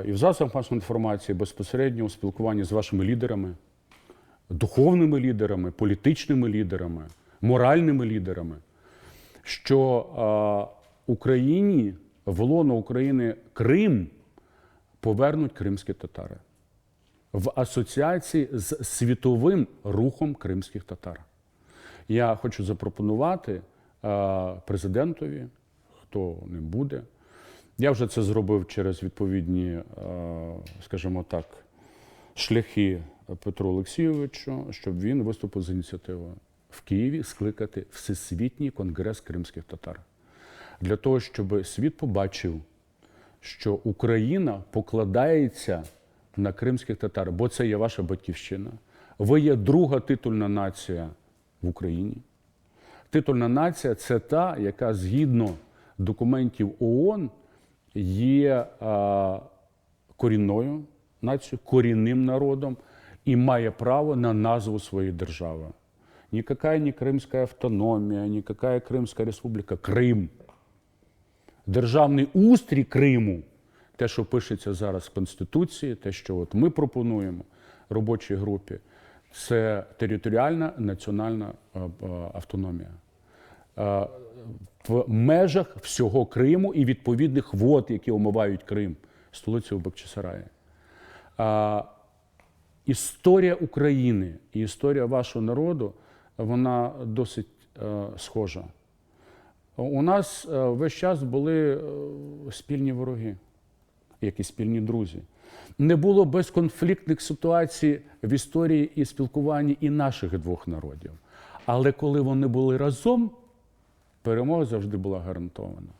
і в засобах масової інформації, безпосередньо у спілкуванні з вашими лідерами, духовними лідерами, політичними лідерами, моральними лідерами, що Україні, в лоно України Крим повернуть кримські татари в асоціації з світовим рухом кримських татар. Я хочу запропонувати президентові, хто ним буде. Я вже це зробив через відповідні, скажімо так, шляхи Петру Олексійовичу, щоб він виступив з ініціативою в Києві скликати Всесвітній конгрес кримських татар. Для того, щоб світ побачив, що Україна покладається на кримських татар, бо це є ваша батьківщина. Ви є друга титульна нація в Україні. Титульна нація – це та, яка згідно документів ООН є корінною нацією, корінним народом і має право на назву своєї держави. Ніяка не Кримська автономія, ніяка Кримська республіка. Крим. Державний устрій Криму, те, що пишеться зараз в Конституції, те, що от ми пропонуємо робочій групі, це територіальна національна автономія. В межах всього Криму і відповідних вод, які омивають Крим, столицю в Бахчисараї. Історія України і історія вашого народу, вона досить схожа. У нас весь час були спільні вороги, як і спільні друзі. Не було безконфліктних ситуацій в історії і спілкуванні і наших двох народів. Але коли вони були разом, перемога завжди була гарантована.